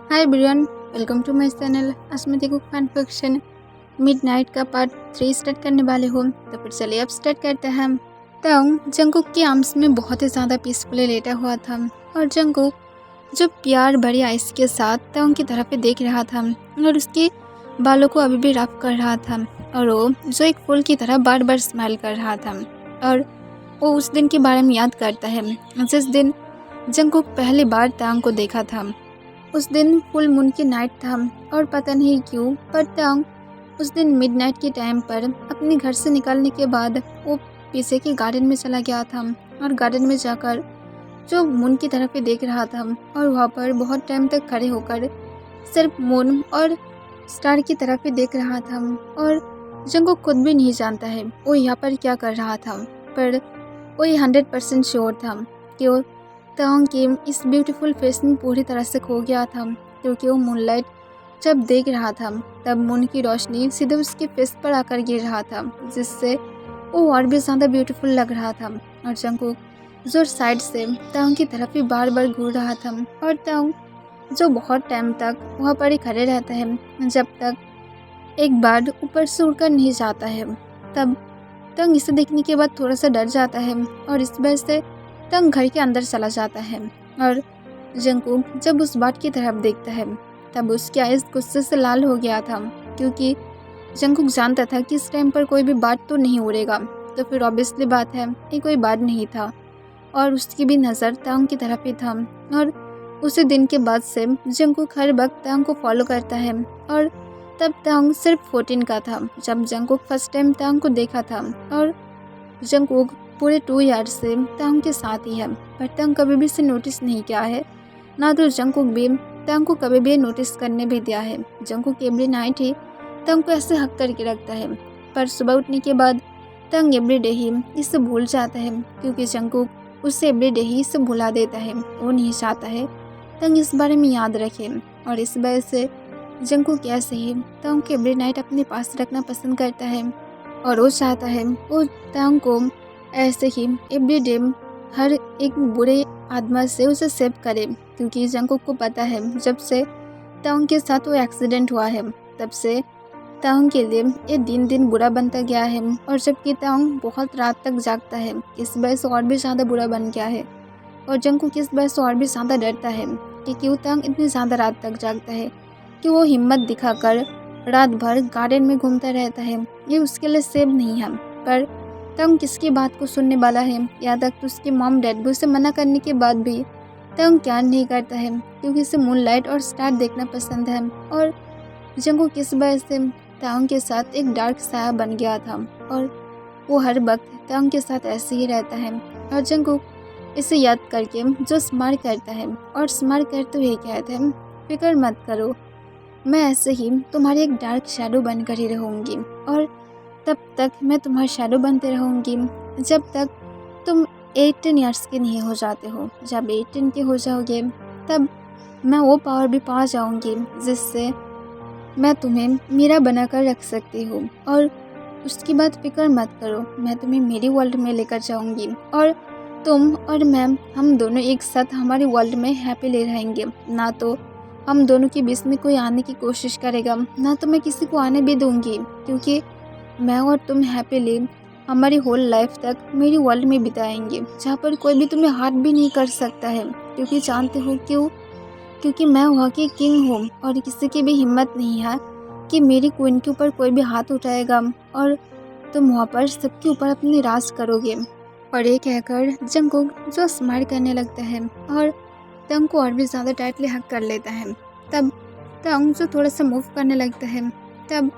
Hi everyone, welcome to my channel Asmita cook fan fiction. Midnight का part 3 start करने वाले हो, तो फिर चलिए अब स्टार्ट करते हैं। तंग जंगकुक के आर्म्स में बहुत ही ज़्यादा पीसफुली लेटा हुआ था और जंगकुक जो प्यार भरी आइस के साथ तंग की तरफ देख रहा था और उसके बालों को अभी भी रफ कर रहा था और वो जो एक फूल की तरह बार बार स्माइल कर रहा था। और वो उस दिन के बारे में याद करता है जिस दिन जंगकुक पहली बार तंग को देखा था। उस दिन फुल मून की नाइट था और पता नहीं क्यों पर तंग उस दिन मिडनाइट के टाइम पर अपने घर से निकलने के बाद वो पीछे के गार्डन में चला गया था और गार्डन में जाकर जो मून की तरफ ही देख रहा था और वहाँ पर बहुत टाइम तक खड़े होकर सिर्फ मून और स्टार की तरफ ही देख रहा था। और जंगकुक खुद भी नहीं जानता है वो यहाँ पर क्या कर रहा था, पर वो 100% श्योर था कि वो तंग के इस ब्यूटीफुल फेस में पूरी तरह से खो गया था, क्योंकि वो मूनलाइट जब देख रहा था तब मून की रोशनी सीधे उसके फेस पर आकर गिर रहा था, जिससे वो और भी ज़्यादा ब्यूटीफुल लग रहा था। और जंगकुक जो साइड से तंग की तरफ ही बार बार घूर रहा था और तंग जो बहुत टाइम तक वहाँ पर ही खड़े रहता है जब तक एक बार ऊपर से उड़कर नहीं जाता है। तब तंग इसे देखने के बाद थोड़ा सा डर जाता है और इस वजह से तंग घर के अंदर चला जाता है। और जंगकुक जब उस बाट की तरफ देखता है तब उसकी आइज़ गुस्से से लाल हो गया था, क्योंकि जंगकुक जानता था कि इस टाइम पर कोई भी बाट तो नहीं उड़ेगा, तो फिर ऑब्वियसली बात है ये कोई बाट नहीं था। और उसकी भी नज़र तंग की तरफ ही था। और उसी दिन के बाद से जंगकुक हर वक्त तंग को फॉलो करता है। और तब तंग सिर्फ 14 का था जब जंगकुक फर्स्ट टाइम तंग को देखा था। और जंगकुक पूरे 2 ईयर्स से तंग के साथ ही है, पर तंग कभी भी इसे नोटिस नहीं किया है, ना तो जंगकुक भी तंग को कभी भी नोटिस करने भी दिया है। जंगकुक एवरी नाइट ही तंग को ऐसे हक करके रखता है, पर सुबह उठने के बाद तंग एवरी डे ही इसे भूल जाता है, क्योंकि जंगकुक उससे एवरी डे ही इसे भुला देता है। वो नहीं चाहता है तंग इस बारे में याद रखे, और इस वजह से जंगकुक ऐसे ही तंग को एवरी नाइट अपने पास रखना पसंद करता है। और वो चाहता है वो तंग को ऐसे ही एवरी डे हर एक बुरे आदमी से उसे सेव करे, क्योंकि जंगकुक को पता है जब से तंग के साथ वो एक्सीडेंट हुआ है तब से तंग के लिए ये दिन दिन बुरा बनता गया है। और जबकि तंग बहुत रात तक जागता है, इस वजह से और भी ज़्यादा बुरा बन गया है। और जंगकुक इस वजह से और भी ज़्यादा डरता है कि क्यों तंग इतनी ज़्यादा रात तक जागता है, कि वो हिम्मत दिखाकर रात भर गार्डन में घूमता रहता है। ये उसके लिए सेफ नहीं है। पर तंग किसकी बात को सुनने वाला है, यहाँ तक तो उसकी मॉम डैड भी उसे मना करने के बाद भी तंग क्या नहीं करता है, क्योंकि इसे मूनलाइट और स्टार देखना पसंद है। और जंगकुक किस वजह से तंग के साथ एक डार्क साया बन गया था, और वो हर वक्त तंग के साथ ऐसे ही रहता है। और जंगकुक इसे याद करके जो स्माइल करता है और स्माइल करते हुए कहता है, फिक्र मत करो, मैं ऐसे ही तुम्हारी एक डार्क शैडो बनकर ही रहूँगी, और तब तक मैं तुम्हारी शैडो बनते रहूँगी जब तक तुम 18 ईयर्स के नहीं हो जाते हो। जब 18 के हो जाओगे तब मैं वो पावर भी पा जाऊँगी जिससे मैं तुम्हें मेरा बनाकर रख सकती हूँ। और उसकी बात फिक्र मत करो, मैं तुम्हें मेरी वर्ल्ड में लेकर जाऊँगी, और तुम और मैं हम दोनों एक साथ हमारी वर्ल्ड में हैप्पीली रहेंगे। ना तो हम दोनों के बीच में कोई आने की कोशिश करेगा, ना तो मैं किसी को आने भी दूँगी, क्योंकि मैं और तुम हैप्पीली हमारी होल लाइफ तक मेरी वर्ल्ड में बिताएंगे, जहाँ पर कोई भी तुम्हें हार्ट भी नहीं कर सकता है, क्योंकि जानते हो क्यों? क्योंकि मैं वहाँ की किंग हूँ और किसी की भी हिम्मत नहीं है कि मेरी क्वीन के ऊपर कोई भी हाथ उठाएगा, और तुम वहाँ पर सबके ऊपर अपनी राज करोगे। और ये कहकर जंगकुक जो स्माइल करने लगता है और तंग को और भी ज़्यादा टाइटली हक कर लेता है। तब तंग जो थोड़ा सा मूव करने लगता है, तब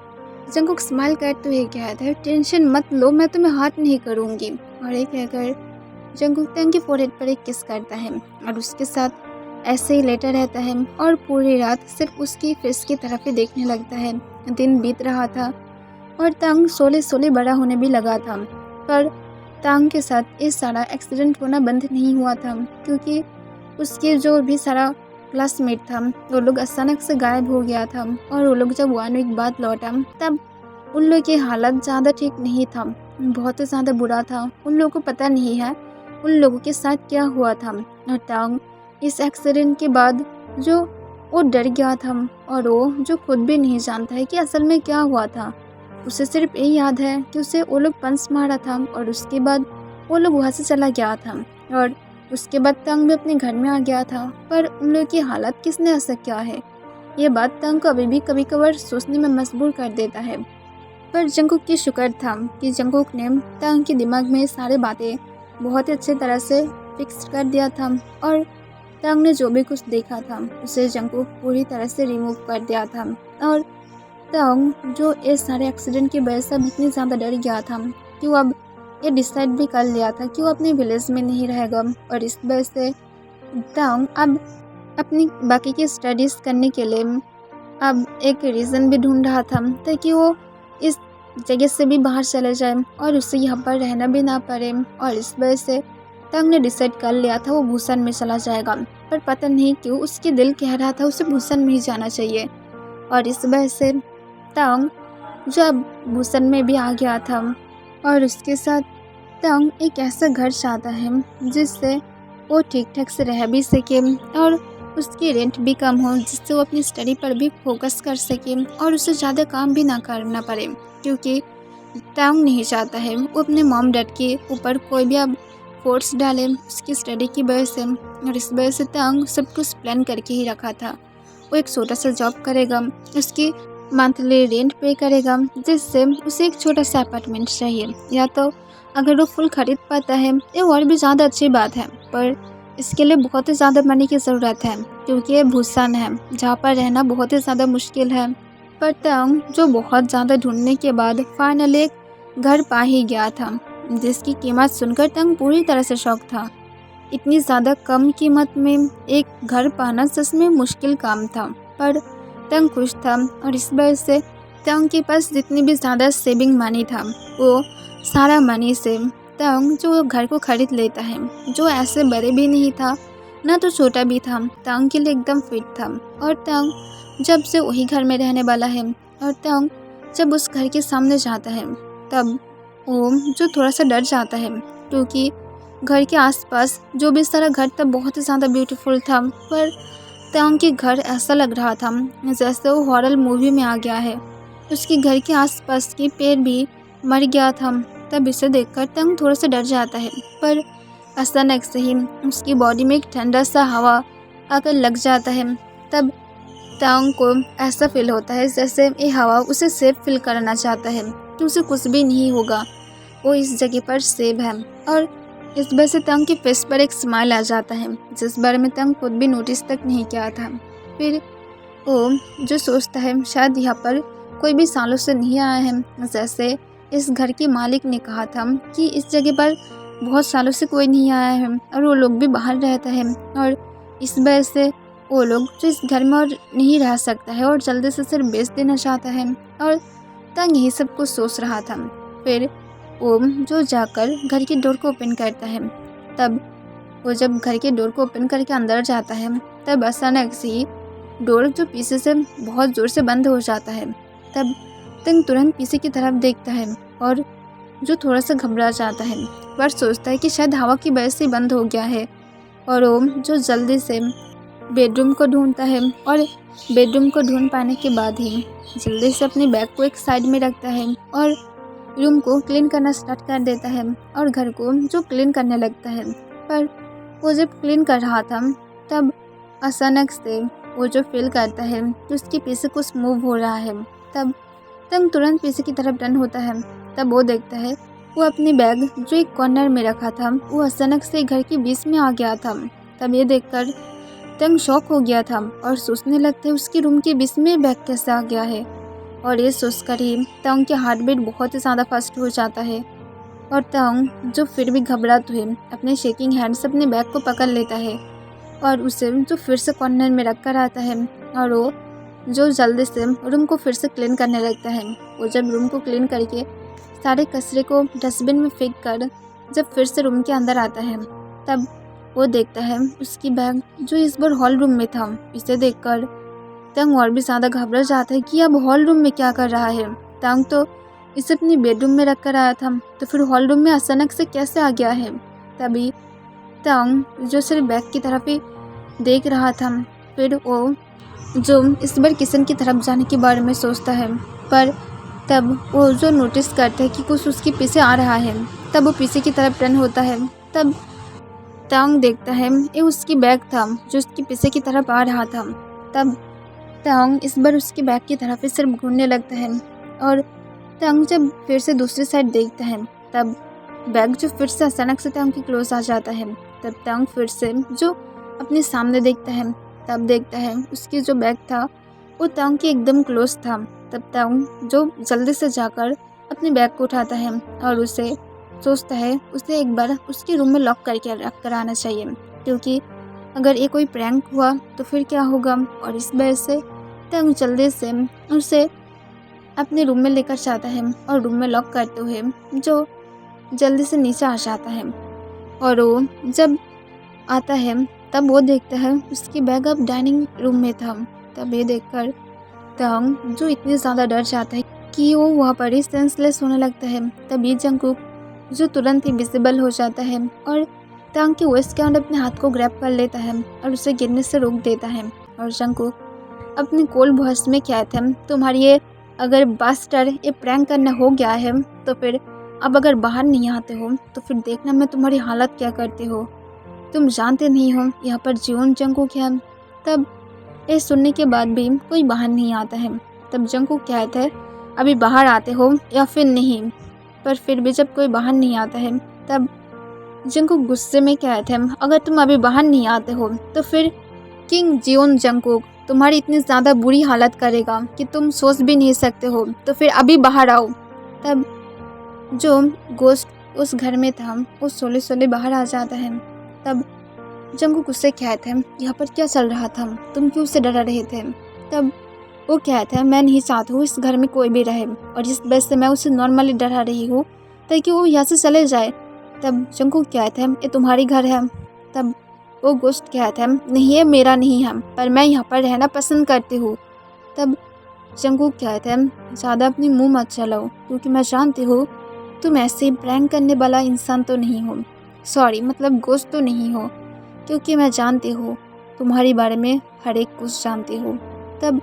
जंगकुक स्माइल करते हुए कहता है, टेंशन मत लो, मैं तुम्हें हार्ट नहीं करूँगी। और ये कहकर जंगकुक तंग के फोrehead पर एक किस करता है और उसके साथ ऐसे ही लेटा रहता है और पूरी रात सिर्फ उसकी फेस की तरफ ही देखने लगता है। दिन बीत रहा था और तंग सोले सोले बड़ा होने भी लगा था, पर तंग के साथ इस सारा एक्सीडेंट होना बंद नहीं हुआ था, क्योंकि उसके जो भी सारा क्लासमेट था वो लोग अचानक से गायब हो गया था। और वो लोग जब 1 वीक बाद लौटा तब उन लोग की हालत ज़्यादा ठीक नहीं था, बहुत ही ज़्यादा बुरा था। उन लोगों को पता नहीं है उन लोगों के साथ क्या हुआ था। और तंग इस एक्सीडेंट के बाद जो वो डर गया था और वो जो खुद भी नहीं जानता है कि असल में क्या हुआ था। उसे सिर्फ ये याद है कि उसे वो लोग पंच मारा था और उसके बाद वो लोग वहाँ से चला गया था और उसके बाद तंग भी अपने घर में आ गया था। पर उन लोगों की हालत किसने ऐसा क्या है, ये बात तंग को अभी भी कभी कभार सोचने में मजबूर कर देता है। पर जंगकुक की शुक्र था कि जंगकुक ने तंग के दिमाग में सारी बातें बहुत ही अच्छे तरह से फिक्स कर दिया था और तंग ने जो भी कुछ देखा था उसे जंगकुक पूरी तरह से रिमूव कर दिया था। और तंग जो इस सारे एक्सीडेंट की वजह से अब इतनी ज़्यादा डर गया था कि वो अब ये डिसाइड भी कर लिया था कि वो अपने विलेज में नहीं रहेगा। और इस वजह से तंग अब अपनी बाकी की स्टडीज़ करने के लिए अब एक रीज़न भी ढूंढ रहा था ताकि वो इस जगह से भी बाहर चले जाए और उसे यहाँ पर रहना भी ना पड़े। और इस वजह से तंग ने डिसाइड कर लिया था वो भूषण में चला जाएगा। पर पता नहीं क्यों उसके दिल कह रहा था उसे भूषण में ही जाना चाहिए। और इस वजह से तंग जब भूषण में भी आ गया था और उसके साथ तंग एक ऐसा घर चाहता है जिससे वो ठीक ठाक से रह भी सके और उसकी रेंट भी कम हो, जिससे वो अपनी स्टडी पर भी फोकस कर सके और उसे ज़्यादा काम भी ना करना पड़े। क्योंकि तंग नहीं चाहता है वो अपने मॉम डैड के ऊपर कोई भी अब फोर्स डाले उसकी स्टडी की वजह से। और इस वजह से तंग सब कुछ प्लान करके ही रखा था। वो एक छोटा सा जॉब करेगा, उसकी मंथली रेंट पे करेगा, जिससे उसे एक छोटा सा अपार्टमेंट चाहिए। या तो अगर वो फुल खरीद पाता है ये और भी ज़्यादा अच्छी बात है, पर इसके लिए बहुत ही ज़्यादा मनी की ज़रूरत है क्योंकि ये भूषण है जहाँ पर रहना बहुत ही ज़्यादा मुश्किल है। पर तंग जो बहुत ज़्यादा ढूंढने के बाद फाइनली एक घर पा ही गया था, जिसकी कीमत सुनकर तंग पूरी तरह से शॉक था। इतनी ज़्यादा कम कीमत में एक घर पाना सच में मुश्किल काम था, पर तंग खुश था। और इस वजह से तंग के पास जितनी भी ज़्यादा सेविंग मनी था वो सारा मनी से तंग जो घर को खरीद लेता है, जो ऐसे बड़े भी नहीं था ना तो छोटा भी था, तंग के लिए एकदम फिट था। और तंग जब से वही घर में रहने वाला है और तंग जब उस घर के सामने जाता है तब वो जो थोड़ा सा डर जाता है क्योंकि घर के आसपास जो भी सारा घर था बहुत ही ज़्यादा ब्यूटीफुल था। पर तंग के घर ऐसा लग रहा था जैसे वो हॉरर मूवी में आ गया है। उसके घर के आसपास के पेड़ भी मर गया था। तब इसे देखकर तंग थोड़ा सा डर जाता है, पर अचानक से ही उसकी बॉडी में एक ठंडा सा हवा आकर लग जाता है। तब तंग को ऐसा फील होता है जैसे ये हवा उसे सेफ फील करना चाहता है कि उसे कुछ भी नहीं होगा, वो इस जगह पर सेफ है। और इस वजह से तंग के फेस पर एक स्माइल आ जाता है जिस बारे में तंग खुद भी नोटिस तक नहीं किया था। फिर वो जो सोचता है शायद यहाँ पर कोई भी सालों से नहीं आया है, जैसे इस घर के मालिक ने कहा था कि इस जगह पर बहुत सालों से कोई नहीं आया है और वो लोग भी बाहर रहता है। और इस वजह से वो लोग जो इस घर में और नहीं रह सकता है और जल्दी से सिर्फ बेच देना चाहता है। और तंग यही सब कुछ सोच रहा था। फिर वो जो जाकर घर की डोर को ओपन करता है, तब वो जब घर के डोर को ओपन करके अंदर जाता है तब अचानक से ही डोर जो पीछे से बहुत ज़ोर से बंद हो जाता है। तब तंग तुरंत पीछे की तरफ देखता है और जो थोड़ा सा घबरा जाता है, पर सोचता है कि शायद हवा की वजह से बंद हो गया है। और वो जो जल्दी से बेडरूम को ढूंढता है और बेडरूम को ढूंढ पाने के बाद ही जल्दी से अपने बैग को एक साइड में रखता है और रूम को क्लीन करना स्टार्ट कर देता है और घर को जो क्लीन करने लगता है। पर वो जब क्लीन कर रहा था तब अचानक से वो जो फील करता है कि उसके पीछे कुछ मूव हो रहा है। तब तंग तुरंत पीछे की तरफ टर्न होता है। तब वो देखता है वो अपनी बैग जो एक कॉर्नर में रखा था वो अचानक से घर के बीच में आ गया था। तब ये देखकर तंग शॉक हो गया था और सोचने लगता है उसके रूम के बीच में बैग कैसे आ गया है। और ये सोचकर ही तंग के हार्ट बीट बहुत ही ज़्यादा फास्ट हो जाता है और तंग जो फिर भी घबराते हुए अपने शेकिंग हैंड से अपने बैग को पकड़ लेता है और उसे जो फिर से कॉर्नर में रख कर आता है और वो जो जल्दी से रूम को फिर से क्लीन करने लगता है। वो जब रूम को क्लीन करके सारे कचरे को डस्टबिन में फेंक कर जब फिर से रूम के अंदर आता है तब वो देखता है उसकी बैग जो इस बार हॉल रूम में था। इसे देखकर तंग और भी ज़्यादा घबरा जाता है कि अब हॉल रूम में क्या कर रहा है। तंग तो इसे अपनी बेडरूम में रख कर आया था तो फिर हॉल रूम में अचानक से कैसे आ गया है। तभी तंग जो सिर्फ बैग की तरफ ही देख रहा था, फिर वो जो इस बार किशन की तरफ जाने के बारे में सोचता है, पर तब वो जो नोटिस करता है कि कुछ उसके पीछे आ रहा है, तब वो पीछे की तरफ टर्न होता है। तब तांग देखता है ये उसकी बैग था जो उसके पीछे की तरफ आ रहा था। तब तांग इस बार उसकी बैग की तरफ ही सिर्फ घूरने लगता है और तांग जब फिर से दूसरी साइड देखता है, तब बैग जो फिर से अचानक से तांग के क्लोज आ जाता है। तब तांग फिर से जो अपने सामने देखता है, तब देखता है उसकी जो बैग था वो तांग के एकदम क्लोज था। तब तांग जो जल्दी से जाकर अपने बैग को उठाता है और उसे सोचता है उसे एक बार उसके रूम में लॉक करके रख कर आना चाहिए, क्योंकि अगर ये कोई प्रैंक हुआ तो फिर क्या होगा। और इस वजह से तांग जल्दी से उसे अपने रूम में लेकर जाता है और रूम में लॉक करते हुए जो जल्दी से नीचे आ जाता है। और वो जब आता है तब वो देखता है उसकी बैग अब डाइनिंग रूम में था। तब ये देखकर तांग जो इतनी ज़्यादा डर जाता है कि वो वहाँ पर ही सेंसलेस होने लगता है। तभी जंगकुक जो तुरंत ही विजिबल हो जाता है और तांग के वेस्ट के अंदर अपने हाथ को ग्रैब कर लेता है और उसे गिरने से रोक देता है। और जंगकुक अपने कोल्ड वॉइस में कहता है, तुम्हारी ये अगर बास्टर ये प्रैंक करना हो गया है तो फिर अब अगर बाहर नहीं आते हो तो फिर देखना मैं तुम्हारी हालत क्या करती हो। तुम जानते नहीं हो यहाँ पर जियोन जंगकुक है। तब ये सुनने के बाद भी कोई बाहर नहीं आता है। तब जंगकुक कहता है, अभी बाहर आते हो या फिर नहीं। पर फिर भी जब कोई बाहर नहीं आता है तब जंगकुक गुस्से में कहता है, अगर तुम अभी बाहर नहीं आते हो तो फिर किंग जियोन जंगकुक तुम्हारी इतनी ज़्यादा बुरी हालत करेगा कि तुम सोच भी नहीं सकते हो, तो फिर अभी बाहर आओ। तब जो गोश्त उस घर में था वो सोले सोले बाहर आ जाता है। तब जंगकुक उससे कहता है, यहाँ पर क्या चल रहा था, तुम क्यों से डरा रहे थे। तब वो कहता है, मैं नहीं चाहता हूँ इस घर में कोई भी रहे और इस वजह से मैं उसे नॉर्मली डरा रही हूँ ताकि वो यहाँ से चले जाए। तब जंगकुक कहता है, ये तुम्हारी घर है। तब वो गोश्त कहता है, नहीं ये मेरा नहीं है, पर मैं यहाँ पर रहना पसंद करती हूँ। तब जंगकुक कहता है, ज़्यादा अपनी मुँह मत चलाओ क्योंकि मैं जानती हूँ तुम ऐसे ही प्रैंक करने वाला इंसान तो नहीं हो, सॉरी मतलब गोश्त तो नहीं हो, क्योंकि मैं जानती हूँ तुम्हारे बारे में हर एक कुछ जानती हूँ। तब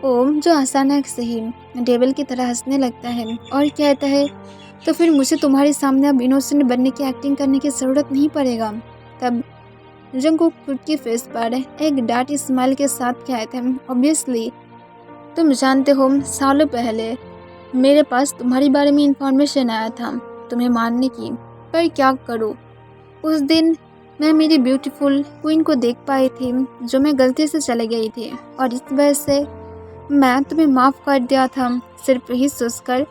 ओम जो अचानक से ही डेविल की तरह हंसने लगता है और कहता है, तो फिर मुझे तुम्हारे सामने अब इनोसेंट बनने की एक्टिंग करने की ज़रूरत नहीं पड़ेगा। तब जंगकुक खुद की फेस पर एक डार्ट स्माइल के साथ कहते हैं, ऑब्वियसली तुम जानते हो सालों पहले मेरे पास तुम्हारे बारे में इंफॉर्मेशन आया था तुम्हें मारने की, पर क्या करूँ उस दिन मैं मेरी ब्यूटीफुल क्वीन को देख पाई थी जो मैं गलती से चले गई थी और इस वजह से मैं तुम्हें माफ़ कर दिया था सिर्फ यही सोचकर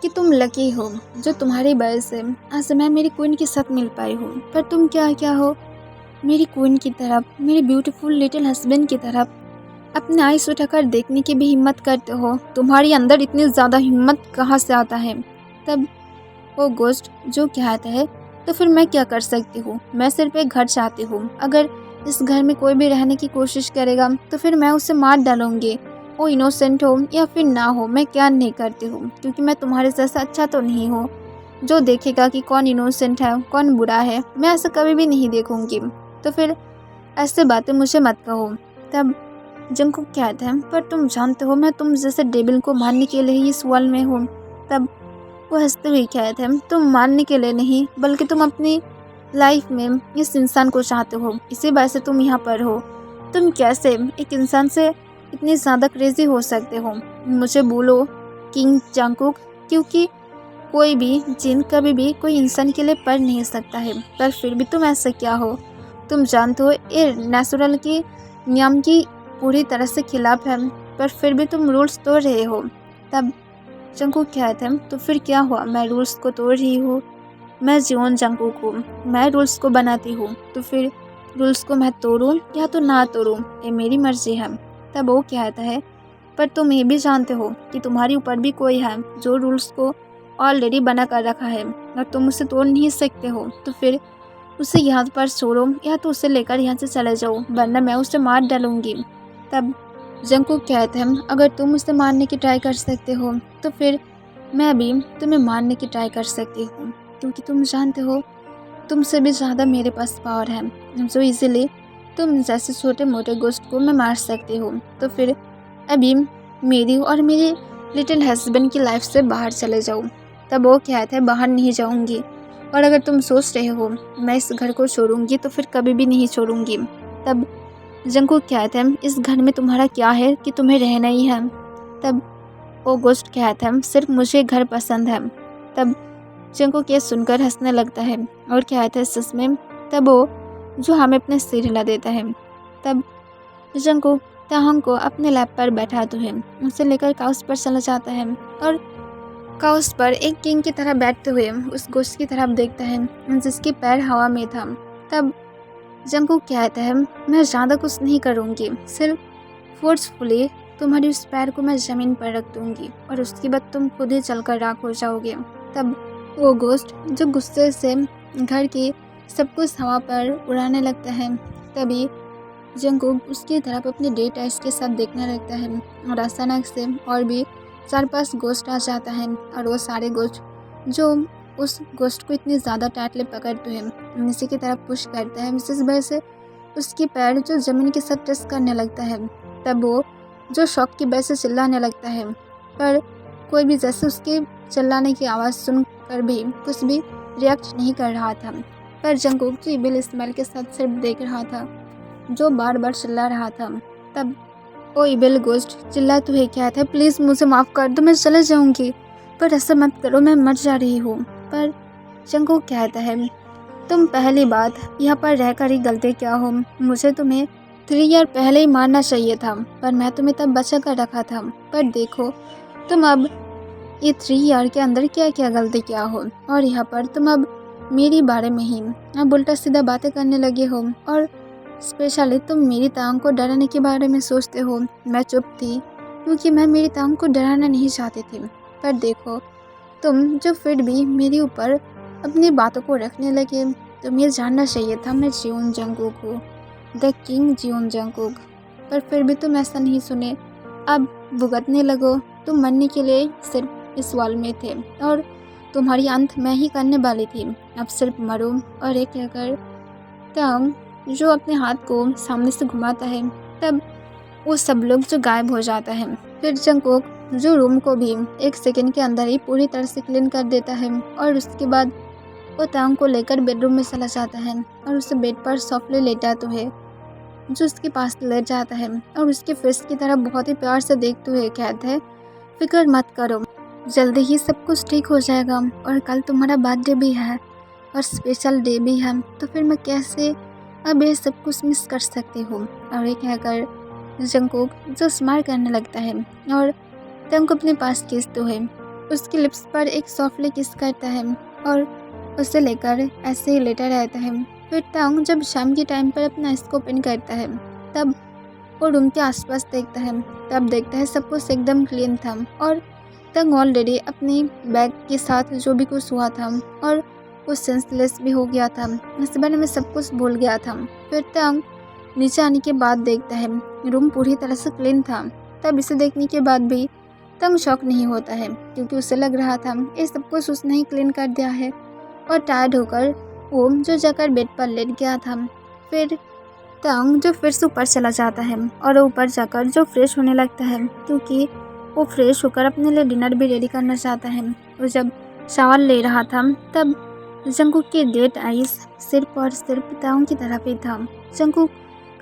कि तुम लकी हो जो तुम्हारी वजह से आज मैं मेरी क्वीन के साथ मिल पाई हूँ। पर तुम क्या हो मेरी क्वीन की तरफ, मेरी ब्यूटीफुल लिटिल हस्बैंड की तरफ अपने आइस उठाकर देखने की भी हिम्मत करते हो। तुम्हारी अंदर इतनी ज़्यादा हिम्मत कहाँ से आता है। तब वो गोश्त जो कहता है, तो फिर मैं क्या कर सकती हूँ, मैं सिर्फ एक घर चाहती हूँ, अगर इस घर में कोई भी रहने की कोशिश करेगा तो फिर मैं उसे मार डालूंगी, वो इनोसेंट हो या फिर ना हो मैं क्या नहीं करती हूँ, क्योंकि मैं तुम्हारे जैसा अच्छा तो नहीं हूँ जो देखेगा कि कौन इनोसेंट है कौन बुरा है, मैं ऐसा कभी भी नहीं देखूंगी, तो फिर ऐसे बातें मुझे मत कहो। तब जंगकुक कहता है, पर तुम जानते हो मैं तुम जैसे डेविल को मारने के लिए ही इस वर्ल्ड में हूँ। तब वो हंसते हुए कहते हैं, तुम मारने के लिए नहीं बल्कि तुम अपनी लाइफ में इस इंसान को चाहते हो, इसी वजह से तुम यहाँ पर हो। तुम कैसे एक इंसान से इतने ज़्यादा क्रेजी हो सकते हो, मुझे बोलो किंग जंगकुक, क्योंकि कोई भी जिन कभी भी कोई इंसान के लिए पढ़ नहीं सकता है, पर फिर भी तुम ऐसा क्या हो, तुम जानते हो ये नेचुरल की नियम की पूरी तरह से खिलाफ है, पर फिर भी तुम रूल्स तोड़ रहे हो। तब जंगकुक कहते हैं, तो फिर क्या हुआ, मैं रूल्स को तोड़ रही हूँ, मैं जियोन जंगकुक हूँ, मैं रूल्स को बनाती हूँ, तो फिर रूल्स को मैं तोड़ूँ या तो ना तोड़ूँ ये मेरी मर्जी है। तब वो कहता है, पर तुम ये भी जानते हो कि तुम्हारे ऊपर भी कोई है जो रूल्स को ऑलरेडी बना कर रखा है और तुम उसे तोड़ नहीं सकते हो, तो फिर उसे यहाँ पर छोड़ो या तो उसे लेकर यहाँ से चले जाओ, वरना मैं उसे मार डालूंगी। तब जंगकुक कहते हैं, अगर तुम उसे मारने की ट्राई कर सकते हो तो फिर मैं भी तुम्हें मारने की ट्राई कर सकती हूँ, क्योंकि तुम जानते हो तुमसे भी ज़्यादा मेरे पास पावर है जो इजीली तुम जैसे छोटे मोटे गोश्त को मैं मार सकती हूँ, तो फिर अभी मेरी और मेरे लिटिल हस्बैंड की लाइफ से बाहर चले जाओ। तब वो कहता है बाहर नहीं जाऊँगी, और अगर तुम सोच रहे हो मैं इस घर को छोड़ूंगी तो फिर कभी भी नहीं छोड़ूंगी। तब जंगकुक कहता है इस घर में तुम्हारा क्या है कि तुम्हें रहना ही है। तब वो गोश्त कहता है सिर्फ मुझे घर पसंद है। तब जंगकुक ये सुनकर हंसने लगता है और कहता है सच में। तब वो जो हमें अपने सिर हिला देता है। तब जंगकुक ताहंग को अपने लैप पर बैठाते हुए उसे लेकर काउच पर चला जाता है और काउच पर एक किंग की तरह बैठते हुए उस गोश्त की तरफ देखता है जिसके पैर हवा में था। तब जंगकुक कहता है मैं ज़्यादा कुछ नहीं करूँगी, सिर्फ फोर्सफुली तुम्हारी उस पैर को मैं ज़मीन पर रख दूँगी और उसके बाद तुम खुद ही चलकर राख हो जाओगे। तब वो गोश्त जो गुस्से से घर की सब कुछ हवा पर उड़ाने लगता है, तभी जंगकुक उसकी तरफ अपने डेट आइज के साथ देखने लगता है और अचानक से और भी 4-5 गोश्त आ जाता है और वो सारे गोश्त जो उस गोश्त को इतनी ज़्यादा टाइटली पकड़ते हुए नीचे की तरफ पुश करता है, जिस वजह से उसकी पैर जो ज़मीन के साथ टच करने लगता है। तब वो जो शॉक की वजह से चिल्लाने लगता है, पर कोई भी जैसे उसके चिल्लाने की आवाज़ सुनकर भी कुछ भी रिएक्ट नहीं कर रहा था। पर जंगकुक जो इविल स्माइल के साथ सिर्फ देख रहा था, जो बार बार चिल्ला रहा था। तब वो इविल गोश्त चिल्लाते हुए कहता है प्लीज़ मुझे माफ़ कर दो, मैं चले जाऊंगी, पर ऐसा मत करो, मैं मर जा रही हूँ। पर जंगकुक कहता है तुम पहली बात यहाँ पर रहकर ही गलती क्या हो, मुझे तुम्हें 3 ईयर पहले ही मारना चाहिए था, पर मैं तुम्हें तब बचा कर रखा था। पर देखो तुम अब ये 3 ईयर के अंदर क्या क्या गलती क्या हो, और यहाँ पर तुम अब मेरी बारे में ही अब उल्टा सीधा बातें करने लगे हो, और स्पेशली तुम मेरी तांग को डराने के बारे में सोचते हो। मैं चुप थी क्योंकि मैं मेरी तांग को डराना नहीं चाहती थी, पर देखो तुम जो फिर भी मेरे ऊपर अपनी बातों को रखने लगे। तुम्हें जानना चाहिए था मैं जियोन जंगकुक हूँ, द किंग जियोन जंगकुक, पर फिर भी तुम ऐसा नहीं सुने। अब भुगतने लगो, तुम मरने के लिए सिर्फ इस वॉल में थे और तुम्हारी अंत मैं ही करने वाली थी, अब सिर्फ मरो। और एक कहकर तांग जो अपने हाथ को सामने से घुमाता है, तब वो सब लोग जो गायब हो जाता है। फिर जंगकुक जो रूम को भी 1 सेकंड के अंदर ही पूरी तरह से क्लीन कर देता है और उसके बाद वो तांग को लेकर बेडरूम में चला जाता है और उसे बेड पर सॉफ्टली लेटाते हुए जो उसके पास लेट जाता है और उसके फेस की तरफ बहुत ही प्यार से देखते हुए कहता है फिक्र मत करो, जल्दी ही सब कुछ ठीक हो जाएगा, और कल तुम्हारा बर्थडे भी है और स्पेशल डे भी है, तो फिर मैं कैसे अब ये सब कुछ मिस कर सकती हूँ। और ये कहकर जंगकुक जो स्माइल करने लगता है और तांग को अपने पास खींचते हुए उसके लिप्स पर एक सॉफ्टली किस करता है और उसे लेकर ऐसे ही लेटा रहता है। फिर तांग जब शाम के टाइम पर अपना आइज ओपन करता है, तब वो रूम के आसपास देखता है, तब देखता है सब कुछ एकदम क्लीन था और तांग ऑलरेडी अपनी बैग के साथ जो भी कुछ हुआ था और वो सेंसलेस भी हो गया था, इस बारे में सब कुछ भूल गया था। फिर तांग नीचे आने के बाद देखता है रूम पूरी तरह से क्लीन था। तब इसे देखने के बाद भी तांग शॉक नहीं होता है क्योंकि उसे लग रहा था ये सब कुछ उसने ही क्लीन कर दिया है, और टायर्ड होकर वो जो जाकर बेड पर लेट गया था। फिर तांग जो फिर से ऊपर चला जाता है और ऊपर जाकर जो फ्रेश होने लगता है क्योंकि वो फ्रेश होकर अपने लिए डिनर भी रेडी करना चाहता है। वो जब शावर ले रहा था तब जंगकुक के डेट आइज सिर्फ और सिर्फ तांग की तरफ ही था। जंगकुक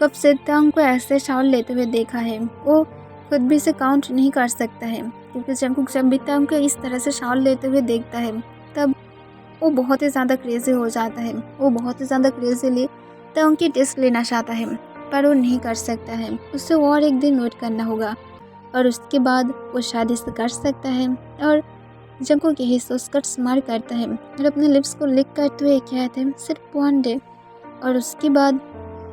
कब से तांग को ऐसे शावर लेते हुए देखा है, वो खुद भी इसे काउंट नहीं कर सकता है क्योंकि जंगकुक जब भी तांग को इस तरह से शावर लेते हुए देखता है तब वो बहुत ही ज़्यादा क्रेजी हो जाता है। वो बहुत ही ज़्यादा क्रेजीली तांग की टेस्ट लेना चाहता है, पर वो नहीं कर सकता है। उसे और एक दिन वेट करना होगा और उसके बाद वो शायद इसे कर सकता है। और जंगकुक यही सोचकर स्माइल करता है और अपने लिप्स को लिक करते हुए कहते हैं सिर्फ 1 डे और उसके बाद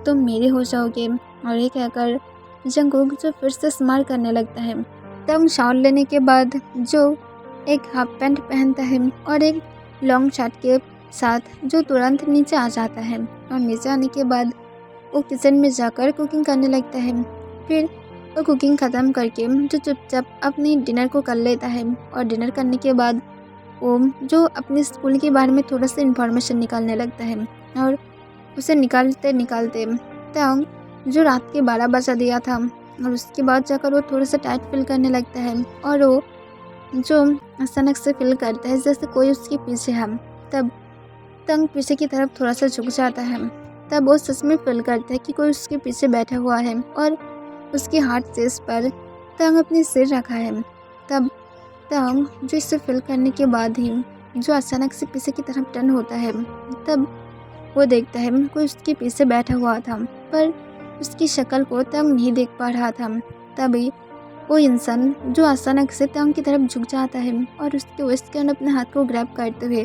तुम मेरे हो जाओगे। और ये कहकर जंगकुक जो फिर से स्माइल करने लगता है। तब शावर लेने के बाद जो एक हाफ पैंट पहनता है और एक लॉन्ग शर्ट के साथ जो तुरंत नीचे आ जाता है, और नीचे आने के बाद वो किचन में जाकर कुकिंग करने लगता है। फिर वो कुकिंग ख़त्म करके जो चुपचाप अपनी डिनर को कर लेता है, और डिनर करने के बाद वो जो अपने स्कूल के बारे में थोड़ा सा इन्फॉर्मेशन निकालने लगता है। और उसे निकालते निकालते तंग जो रात के 12 बजा दिया था और उसके बाद जाकर वो थोड़ा सा टाइट फील करने लगता है और वो जो अचानक से फील करता है जैसे कोई उसके पीछे है। तब तंग पीछे की तरफ थोड़ा सा झुक जाता है। तब वो सच में फील करता है कि कोई उसके पीछे बैठा हुआ है और उसके हाथ चेस्ट पर तंग अपनी सिर रखा है। तब तंग जो इसे फील करने के बाद ही जो अचानक से पीछे की तरफ टर्न होता है, तब वो देखता है कोई उसके पीछे बैठा हुआ था पर उसकी शक्ल को तंग नहीं देख पा रहा था। तभी वो इंसान जो अचानक से तंग की तरफ झुक जाता है और उसके वेस्ट के अपने हाथ को ग्रैब करते हुए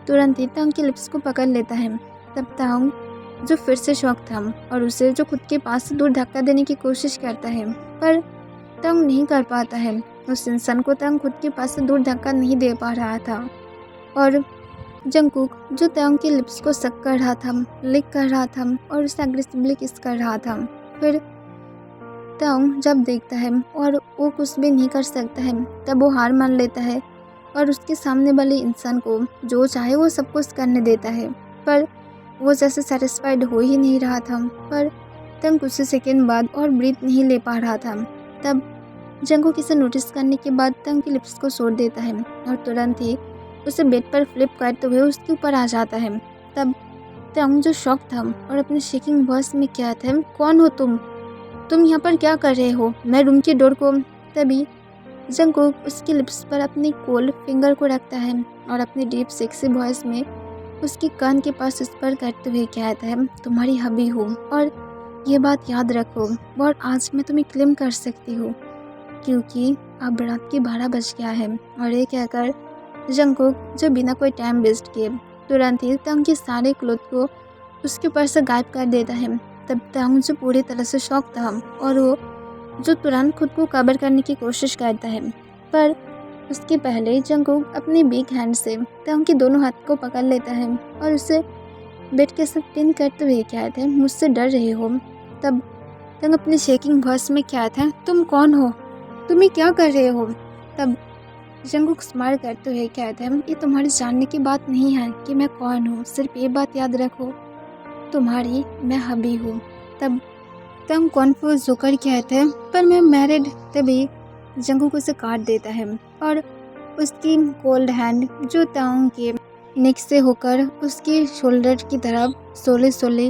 तुरंत ही तंग की लिप्स को पकड़ लेता है। तब तंग जो फिर से शॉक था और उसे जो खुद के पास से दूर धक्का देने की कोशिश करता है पर तंग नहीं कर पाता है। उस इंसान को तंग खुद के पास से दूर धक्का नहीं दे पा रहा था और जंगकुक जो तंग की लिप्स को सक कर रहा था, लिक कर रहा था और उसे अग्रेसिवली किस कर रहा था। फिर तंग जब देखता है और वो कुछ भी नहीं कर सकता है, तब वो हार मान लेता है और उसके सामने वाले इंसान को जो चाहे वो सब कुछ करने देता है। पर वो जैसे सेटिस्फाइड हो ही नहीं रहा था। पर तंग कुछ सेकंड बाद और ब्रीथ नहीं ले पा रहा था। तब जंगकुक इसे नोटिस करने के बाद तंग की लिप्स को छोड़ देता है और तुरंत ही उसे बेड पर फ्लिप करते हुए उसके ऊपर आ जाता है। तब तंग जो शॉक था और अपने शेकिंग वॉइस में कहता है, कौन हो तुम यहाँ पर क्या कर रहे हो? मैं रूम की डोर को। तभी जंगकुक उसकी लिप्स पर अपनी कोल्ड फिंगर को रखता है और अपनी डीप सेक्सी वॉइस में उसके कान के पास स्पर करते हुए कहता है, तुम्हारी हबी हूँ और ये बात याद रखो और आज मैं तुम्हें क्लेम कर सकती हूँ क्योंकि अब रात के 12 बज गया है। और ये कहकर जंगकुक जो बिना कोई टाइम वेस्ट किए तुरंत ही तंग के सारे क्लोथ को उसके ऊपर से गायब कर देता है। तब तंग जो पूरी तरह से शॉक था और वो जो तुरंत खुद को कवर करने की कोशिश करता है, पर उसके पहले जंगकुक अपनी बिग हैंड से तंग के दोनों हाथ को पकड़ लेता है और उसे बेड के साथ पिन करते हुए कहता है, मुझसे डर रहे हो? तब तंग अपनी शेकिंग वॉइस में कहता है, तुम कौन हो? तुम क्या कर रहे हो? तब जंगकुक स्माइल करते हुए कहता है, ये तुम्हारे जानने की बात नहीं है कि मैं कौन हूँ, सिर्फ ये बात याद रखो, तुम्हारी मैं हबी हूँ। तब तंग कॉन्फ्यूज होकर कहता है, पर मैं मैरिड। तभी जंगकुक उसे काट देता है और उसकी कोल्ड हैंड जो तंग के नेक से होकर उसके शोल्डर की तरफ सोले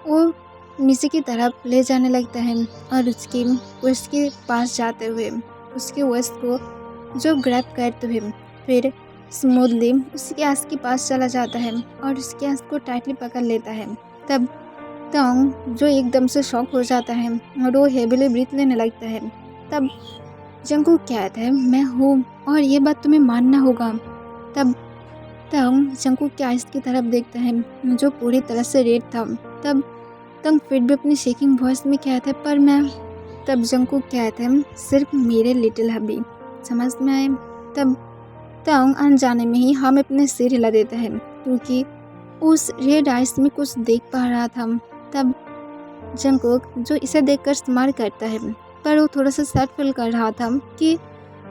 वो नीचे की तरफ ले जाने लगता है और उसके पास जाते हुए उसके वेस्ट को जो ग्रैब करते हुए फिर स्मूथली उसके आस के पास चला जाता है और उसके आस को टाइटली पकड़ लेता है। तब तंग जो एकदम से शॉक हो जाता है और वो हेवीली ब्रीथ लेने लगता है। तब जंगकुक कहता है, मैं हूँ और ये बात तुम्हें मानना होगा। तब तंग जंगकुक के आइस की तरफ देखता है जो पूरी तरह से रेड था। तब तंग फिर भी अपनी शेकिंग वॉइस में कहता है, पर मैं। तब जंगकुक कहता है, सिर्फ मेरे लिटिल हबी, समझ में आए? तब तंग अनजाने में ही हम अपने सिर हिला देता है क्योंकि उस रेड आइस में कुछ देख पा रहा था। तब जंगकुक जो इसे देखकर स्माइल करता है, पर वो थोड़ा सा सैड फील कर रहा था कि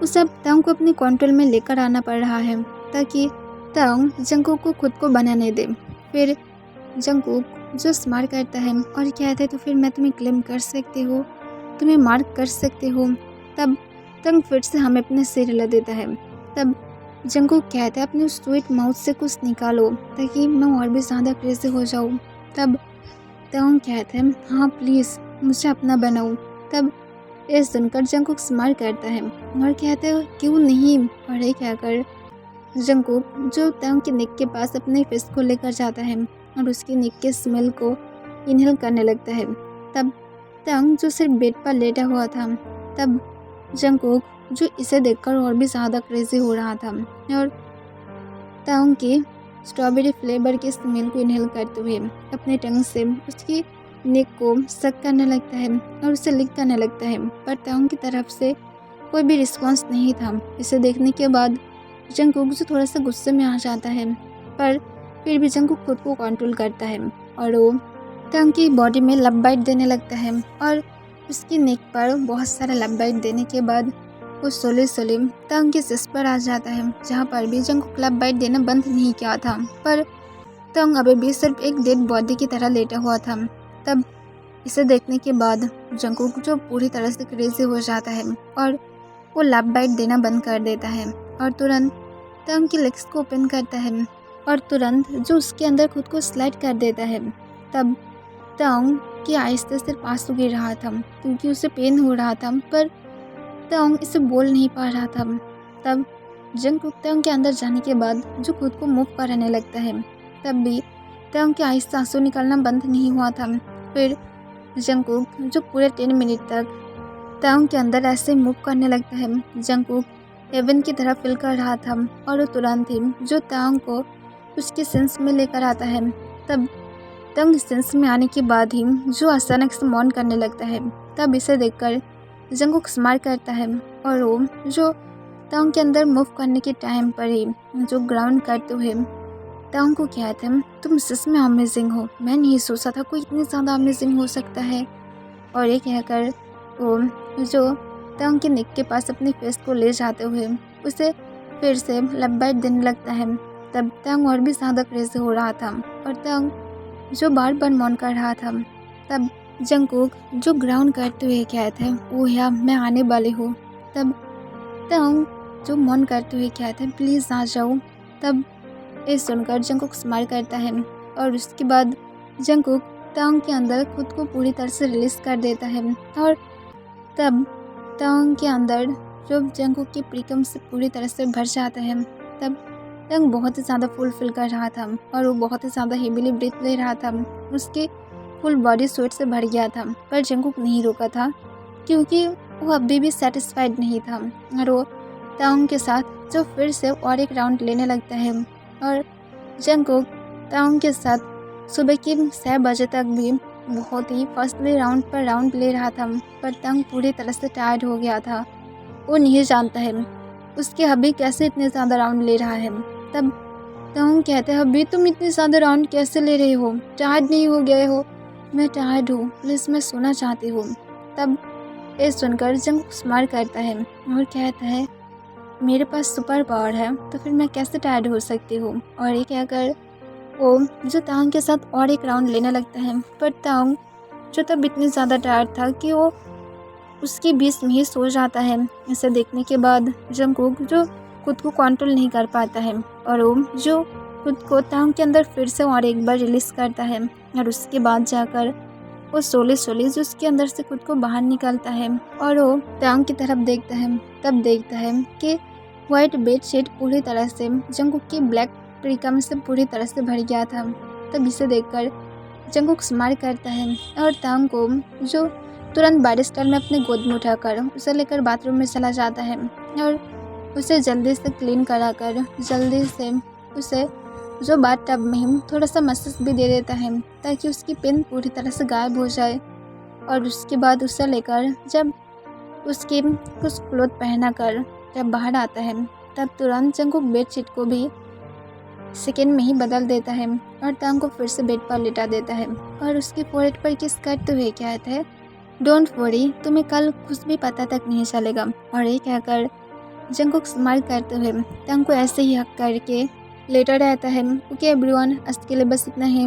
उसे अब तंग को अपने कंट्रोल में लेकर आना पड़ रहा है ताकि तंग जंगकुक को खुद को बनाने दे। फिर जंगकुक जो स्माइल करता है और कहता है, तो फिर मैं तुम्हें क्लेम कर सकती हूँ, तुम्हें मार्क कर सकती हूँ। तब तंग फिर से हमें अपने सिर हिला देता है। तब जंगकुक कहता है, अपने उस स्वीट माउथ से कुछ निकालो ताकि मैं और भी ज़्यादा क्रेजी हो जाऊँ। तब तंग कहता है, हाँ प्लीज़ मुझे अपना बनाओ। तब ये सुनकर जंगकुक स्माइल करता है और कहता है, क्यों नहीं? और ये कहकर जंगकुक जो तंग के नेक के पास अपने फेस को लेकर जाता है और उसके नेक के स्मेल को इनहेल करने लगता है। तब तंग जो सिर्फ बेड पर लेटा हुआ था, तब जंगकुक जो इसे देखकर और भी ज़्यादा क्रेजी हो रहा था और तंग के स्ट्रॉबेरी फ्लेवर के स्मेल को इनहेल करते हुए अपने टंग से उसकी नेक को सक करने लगता है और उसे लिक करने लगता है, पर तंग की तरफ से कोई भी रिस्पॉन्स नहीं था। इसे देखने के बाद जंगकुक जो थोड़ा सा गुस्से में आ जाता है, पर फिर भी जंगकुक खुद को कंट्रोल करता है और वो तंग की बॉडी में लव बाइट देने लगता है और उसकी नेक पर बहुत सारा लव बाइट देने के बाद वो सोले तंग के सिस पर आ जाता है, जहाँ पर भी जंगकुक लव बाइट देना बंद नहीं किया था, पर तंग अभी भी सिर्फ एक डेड बॉडी की तरह लेटा हुआ था। तब इसे देखने के बाद जंगकुक जो पूरी तरह से क्रेजी हो जाता है और वो लव बाइट देना बंद कर देता है और तुरंत तंग की लेग्स को ओपन करता है और तुरंत जो उसके अंदर खुद को स्लाइड कर देता है। तब तंग की आहिस्ते से आंसू गिर रहा था क्योंकि उसे पेन हो रहा था, पर तंग इसे बोल नहीं पा रहा था। तब जंगकुक तंग के अंदर जाने के बाद जो खुद को मूव करने लगता है, तब भी तंग के आहिस्ते आंसू निकलना बंद नहीं हुआ था। फिर जंगकुक जो पूरे 10 मिनट तक तंग के अंदर ऐसे मूव करने लगता है। जंगकुक हेवन की तरफ फील कर रहा था और वो तुरंत ही जो तंग को उसके सेंस में लेकर आता है। तब तंग सेंस में आने के बाद ही जो अचानक से मौन करने लगता है। तब इसे देखकर जंगकुक स्माइल करता है और वो जो तंग के अंदर मूव करने के टाइम पर ही जो ग्राउंड करते हुए तंग को कहते हैं, तुम सच में अमेजिंग हो, मैं नहीं सोचा था कोई इतनी ज़्यादा अमेजिंग हो सकता है। और ये कहकर वो जो तंग के नेक के पास अपने फेस को ले जाते हुए उसे फिर से लब बाइट देने लगता है। तब तंग और भी ज़्यादा क्रेजी हो रहा था और तंग जो बार बार मौन कर रहा था। तब जंगकुक जो ग्राउंड करते हुए कहते हैं, ओ या मैं आने वाली हूँ। तब तंग जो मौन करते हुए कहते हैं, प्लीज़ आ जाओ। तब ये सुनकर जंगकुक स्माइल करता है और उसके बाद जंगकुक तंग के अंदर खुद को पूरी तरह से रिलीज कर देता है और तब तंग के अंदर जो जंगकुक के प्रीकम से पूरी तरह से भर जाता है। तब तंग बहुत ही ज़्यादा फुल फिल कर रहा था और वो बहुत ही ज़्यादा हेवीली ब्रीथ ले रहा था। उसके फुल बॉडी स्वेट से भर गया था, पर जंगकुक नहीं रुका था क्योंकि वो अभी भी सेटिस्फाइड नहीं था और वो तंग के साथ जो फिर से और एक राउंड लेने लगता है। और जंगकुक तंग के साथ सुबह के 6 बजे तक भी बहुत ही फर्स्टली राउंड पर राउंड ले रहा था, पर तंग पूरी तरह से टायर्ड हो गया था। वो नहीं जानता है उसके हबी कैसे इतने ज़्यादा राउंड ले रहा है। तब तंग कहते हैं, हबी तुम इतने ज़्यादा राउंड कैसे ले रहे हो, टायर्ड नहीं हो गए हो? मैं टायर्ड हूँ, प्लीज़ मैं सोना चाहती हूँ। तब ये सुनकर जंगकुक स्माइल करता है और कहता है, मेरे पास सुपर पावर है तो फिर मैं कैसे टायर्ड हो सकती हूँ। और ये कहकर वो जो तंग के साथ और एक राउंड लेने लगता है, पर तंग जो तब इतनी ज़्यादा टायर्ड था कि वो उसके बीच में ही सो जाता है। इसे देखने के बाद जंगकुक जो खुद को कंट्रोल नहीं कर पाता है और वो जो खुद को तंग के अंदर फिर से और एक बार रिलीज करता है और उसके बाद जाकर वो सोले जो उसके अंदर से खुद को बाहर निकलता है और वो तंग की तरफ देखता है। तब देखता है कि वाइट बेडशीट पूरी तरह से जंगकुक की ब्लैक प्रीकम से पूरी तरह से भर गया था। तब इसे देखकर जंगकुक स्माइल करता है और तंग को जो तुरंत बारिस्टर में अपने गोद में उठाकर उसे लेकर बाथरूम में चला जाता है और उसे जल्दी से क्लीन कराकर जल्दी से उसे जो बाथ टब में ही थोड़ा सा मसाज भी दे देता है ताकि उसकी पेन पूरी तरह से गायब हो जाए। और उसके बाद उसे लेकर जब उसकी कुछ क्लोथ पहना कर जब बाहर आता है, तब तुरंत जंगकुक बेडशीट को भी सेकेंड में ही बदल देता है और तंग को फिर से बेड पर लिटा देता है और उसके फोrehead पर किस करते हुए कहता है, डोंट वरी, तुम्हें कल कुछ भी पता तक नहीं चलेगा। और ये कहकर जंगकुक स्माइल करते हुए तंग को ऐसे ही हक करके लेटा रहता है। ओके एवरीवन, आज के लिए बस इतना ही।